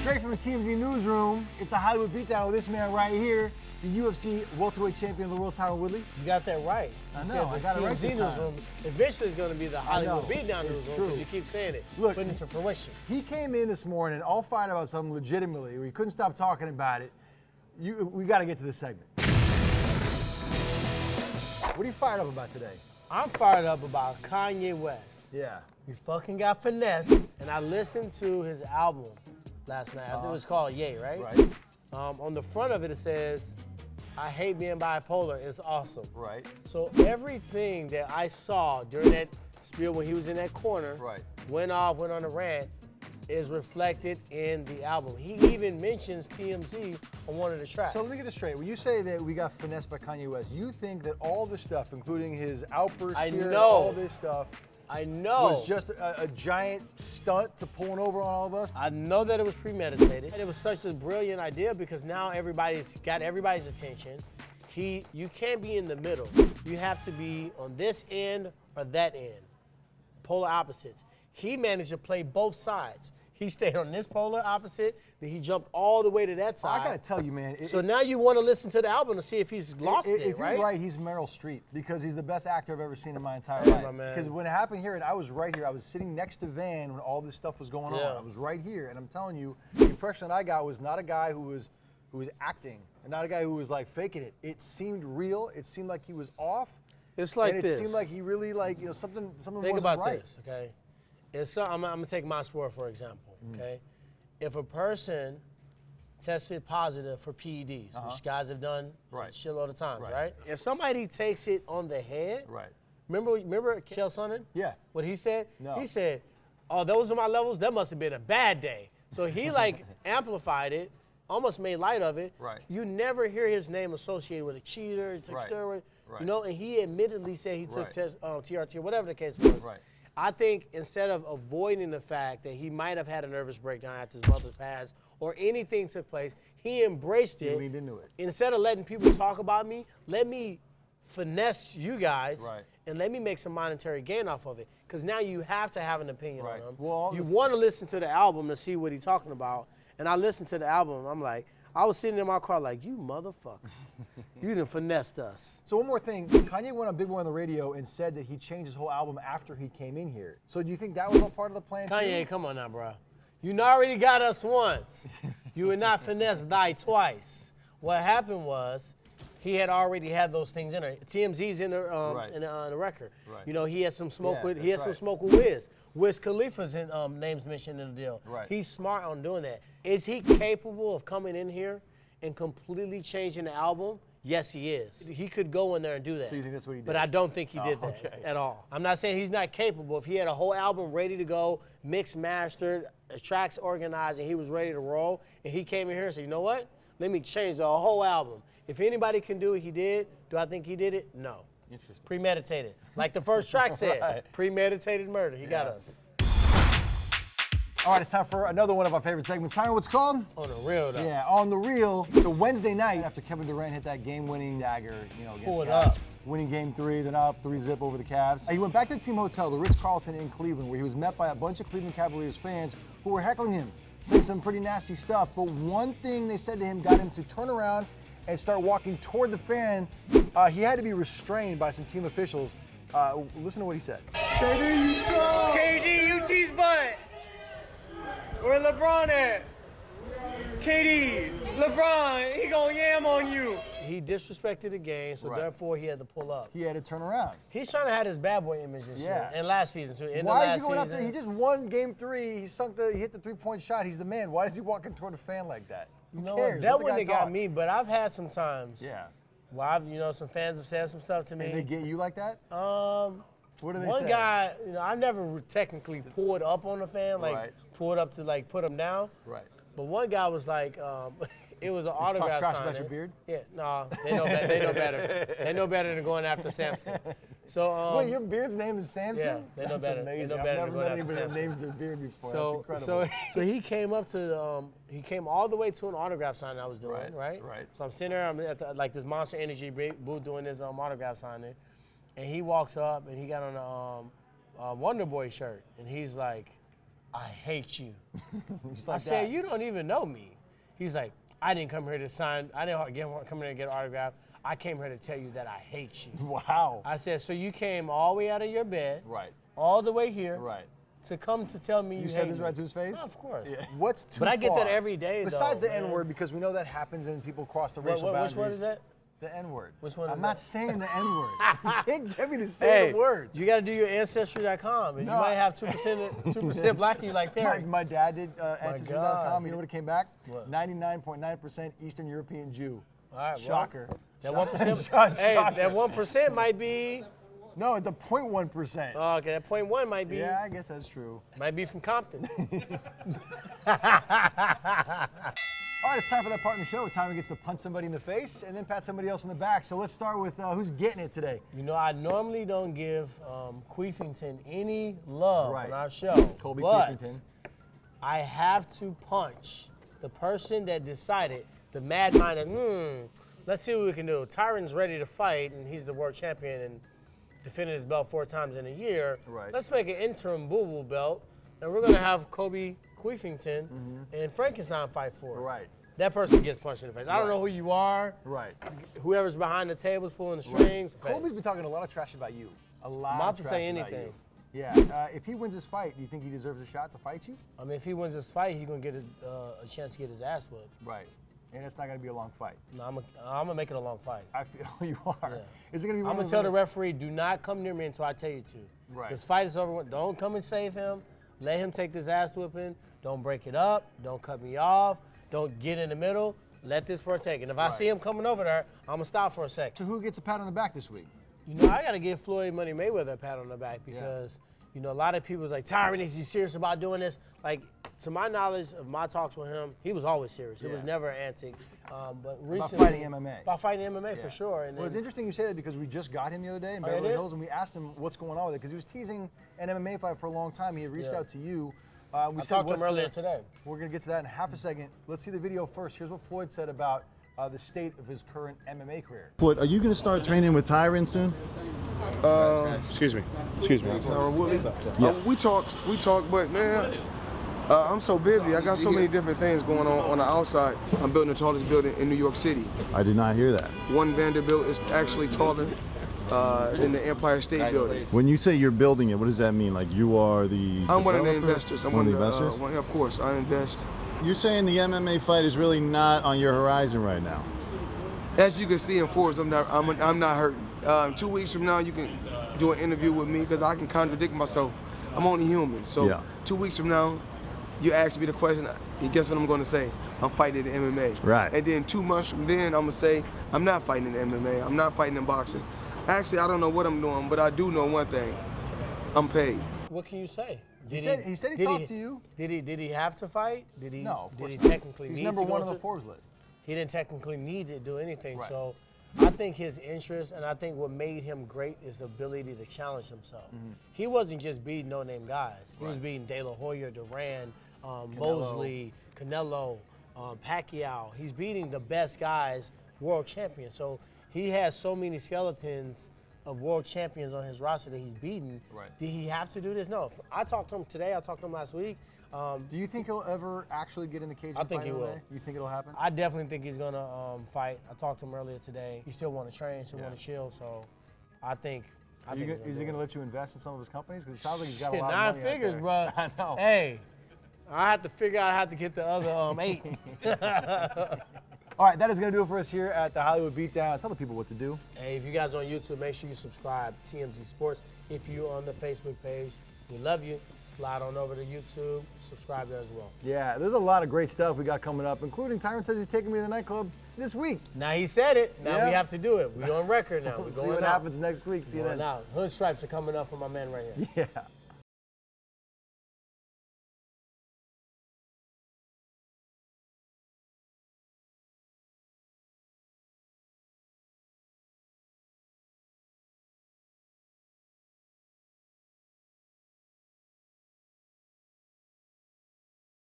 Straight from the TMZ newsroom, it's the Hollywood Beatdown with this man right here, the UFC welterweight champion of the world, Tyron Woodley. You got that right. I know, I got it right this time. Newsroom eventually is going to be the Hollywood Beatdown newsroom because you keep saying it. Look, putting it to fruition. He came in this morning all fired about something legitimately. We couldn't stop talking about it. We got to get to this segment. What are you fired up about today? I'm fired up about Kanye West. Yeah. We fucking got finessed, and I listened to his album last night. I think it was called Yay, right? Right. On the front of it, it says, I hate being bipolar, it's awesome. Right. So everything that I saw during that spiel when he was in that corner, went on a rant, is reflected in the album. He even mentions TMZ on one of the tracks. So let me get this straight. When you say that we got finessed by Kanye West, you think that all this stuff, including his outburst here, all this stuff, was just a giant stunt to pulling over on all of us? I know that it was premeditated. And it was such a brilliant idea because now everybody's got everybody's attention. You can't be in the middle. You have to be on this end or that end. Polar opposites. He managed to play both sides. He stayed on this polar opposite, then he jumped all the way to that side. I gotta tell you, man. So now you want to listen to the album to see if he's lost it, right? If you're right, he's Meryl Streep because he's the best actor I've ever seen in my entire life. Because when it happened here, and I was right here, I was sitting next to Van when all this stuff was going on. I was right here, and I'm telling you, the impression I got was not a guy who was acting, and not a guy who was like faking it. It seemed real. It seemed like he was off. It's like and this. It seemed like he really something Think wasn't about right. this, okay? I'm gonna take my sport for example, okay? If a person tested positive for PEDs, which guys have done a shitload of times, right? If somebody takes it on the head, remember Chael Sonnen? Yeah. What he said? No. He said, oh, those are my levels? That must have been a bad day. So he like amplified it, almost made light of it. Right. You never hear his name associated with a cheater, he took steroids, you know, and he admittedly said he took TRT or whatever the case was. Right. I think instead of avoiding the fact that he might have had a nervous breakdown after his mother's passed or anything took place, he embraced it. He leaned into it. Instead of letting people talk about me, let me finesse you guys and let me make some monetary gain off of it. Because now you have to have an opinion on him. Well, you want to listen to the album to see what he's talking about. And I listened to the album, I'm like, I was sitting in my car like, you motherfucker. You done finessed us. So one more thing, Kanye went on Big Boy on the radio and said that he changed his whole album after he came in here. So do you think that was all part of the plan Kanye, too? come on now, bro. You already got us once. You would not finesse thy twice. What happened was, he had already had those things in there. TMZ's in the record. Right. You know, he had some smoke with some smoke with Wiz. Wiz Khalifa's names mentioned in the deal. Right. He's smart on doing that. Is he capable of coming in here and completely changing the album? Yes, he is. He could go in there and do that. So you think that's what he did? But I don't think he did that at all. I'm not saying he's not capable. If he had a whole album ready to go, mixed, mastered, tracks organized, and he was ready to roll, and he came in here and said, you know what? Let me change the whole album. If anybody can do it, he did. Do I think he did it? No. Interesting. Premeditated. Like the first track said, premeditated murder. He got us. All right, it's time for another one of our favorite segments. Tyron, what's it called? On the real, though. Yeah, on the real. So Wednesday night, after Kevin Durant hit that game-winning dagger, against Pull it Cavs, up. winning Game 3, they're now up 3-0 over the Cavs. He went back to the team hotel, the Ritz-Carlton in Cleveland, where he was met by a bunch of Cleveland Cavaliers fans who were heckling him, saying some pretty nasty stuff. But one thing they said to him got him to turn around and start walking toward the fan. He had to be restrained by some team officials. Listen to what he said. KD, you suck! KD, you cheese butt! Where LeBron at? KD, LeBron, he gonna yam on you. He disrespected the game, so therefore he had to pull up. He had to turn around. He's trying to have his bad boy image this year. And last season, too. Why is he going after? He just won Game 3. He hit the three-point shot. He's the man. Why is he walking toward a fan like that? You know what? That one they got me, but I've had some times. Yeah. Well, some fans have said some stuff to me. And they get you like that? What do they say? One guy, I never technically pulled up on the fan, pulled up to put him down. Right. But one guy was like, it was an autograph talk trash signing. about your beard? Yeah, no, they know better. They know better. They know better than going after Samson. So wait, your beard's name is Samson? Yeah, they know better. Amazing. They know better I've never met anybody that names their beard before. That's incredible. So he came up to he came all the way to an autograph signing I was doing, right? Right. So I'm sitting there, I'm at this Monster Energy booth doing this autograph signing, and he walks up and he got on a Wonder Boy shirt, and he's like, I hate you. Just I like said, that. you don't even know me. He's like, I didn't come here to sign. I didn't come here to get an autograph. I came here to tell you that I hate you. Wow. I said, so you came all the way out of your bed, Right. all the way here, Right. to come to tell me you You hate said this me. right to his face? Oh, of course. Yeah. What's too But I get far? that every day, Besides though, the man. N-word, because we know that happens and people cross the racial boundaries. Which word is that? The N-word. Which one is I'm not that? saying the N-word. You can't get me to say the word. You got to do your Ancestry.com. And No, you might have 2% black in you like Terry. My dad did Ancestry.com. You know what it came back? What? 99.9% Eastern European Jew. All right, well, Shocker. That 1%. Hey, that 1% might be. No, the 0.1%. Oh, okay, that 0.1 might be. Yeah, I guess that's true. Might be from Compton. All right, it's time for that part in the show where Tyron gets to punch somebody in the face and then pat somebody else in the back. So let's start with who's getting it today. You know, I normally don't give Covington any love Right. on our show. Colby but Covington. I have to punch the person that decided, the mad-minded, let's see what we can do. Tyron's ready to fight, and he's the world champion and defended his belt 4 times in a year. Right. Let's make an interim boo-boo belt, and we're going to have Colby Covington and Frankenstein fight for it. Right. That person gets punched in the face. I don't Right. know who you are. Right. Whoever's behind the tables pulling the strings. Colby's been talking a lot of trash about you. A lot I'm about of to trash say about anything. you. Yeah. If he wins this fight, do you think he deserves a shot to fight you? I mean, if he wins this fight, he's going to get a chance to get his ass whooped. Right. And it's not going to be a long fight. No, I'm going to make it a long fight. I feel you are. Yeah. Is it going to be one I'm going of to tell the those- referee, do not come near me until I tell you to. Right. This fight is over. Don't come and save him. Let him take this ass whooping. Don't break it up. Don't cut me off. Don't get in the middle. Let this person take it. And if I Right. see him coming over there, I'm going to stop for a second. So who gets a pat on the back this week? You know, I got to give Floyd Money Mayweather a pat on the back because, you know, a lot of people was like, Tyron, is he serious about doing this? Like, to my knowledge of my talks with him, he was always serious. It was never antic. But recently, fighting MMA. About fighting MMA for sure. And Well, it's then, interesting you say that because we just got him the other day in Oh, you Beverly did? Hills, and we asked him what's going on with it because he was teasing an MMA fight for a long time. He had reached Yeah. out to you. We I said, talked to him "What's earlier the-" today. We're going to get to that in half a second. Let's see the video first. Here's what Floyd said about the state of his current MMA career. Floyd, are you going to start training with Tyron soon? Excuse me. Tyron Woodley. Yeah. We talked, but man, I'm so busy. I got so many different things going on the outside. I'm building the tallest building in New York City. I did not hear that. One Vanderbilt is actually taller than the Empire State Building. When you say you're building it, what does that mean? Like you are the I'm one of the developer? investors. I'm one of the one investors? of course, I invest. You're saying the MMA fight is really not on your horizon right now. As you can see in Forbes, I'm not hurting. 2 weeks from now, you can do an interview with me because I can contradict myself. I'm only human. So Yeah. 2 weeks from now, you ask me the question, guess what I'm going to say? I'm fighting in MMA. Right. And then 2 months from then, I'm going to say, I'm not fighting in MMA. I'm not fighting in boxing. Actually, I don't know what I'm doing, but I do know one thing. I'm paid. what can you say? He said he talked to you. Did he have to fight? Did he? No, of Did course he not. technically He's need number to go one on to- the Forbes list. He didn't technically need to do anything. Right. So I think his interest and I think what made him great is the ability to challenge himself. He wasn't just beating no-name guys. He was beating De La Hoya, Duran, Mosley, Canelo, Pacquiao. He's beating the best guys, world champions. So he has so many skeletons of world champions on his roster that he's beaten. Right. Did he have to do this? No. I talked to him today. I talked to him last week. Do you think he'll ever actually get in the cage I and think fight he MMA? will. You think it'll happen? I definitely think he's gonna fight. I talked to him earlier today. He still want to train, still want to chill. So, I think. Is he do going it. to let you invest in some of his companies? Because it sounds like he's got a Shit, lot of 9 money out figures, there. bro. I know. Hey, I have to figure out how to get the other 8. All right, that is going to do it for us here at the Hollywood Beatdown. Tell the people what to do. Hey, if you guys on YouTube, make sure you subscribe to TMZ Sports. If you're on the Facebook page, we love you. Slide on over to YouTube, subscribe there as well. Yeah, there's a lot of great stuff we got coming up, including Tyron says he's taking me to the nightclub this week. Now he said it. Now Yeah. we have to do it. We on record now. We're We'll see going what out. happens next week. See you Going then. out. Hood stripes are coming up for my man right here. Yeah.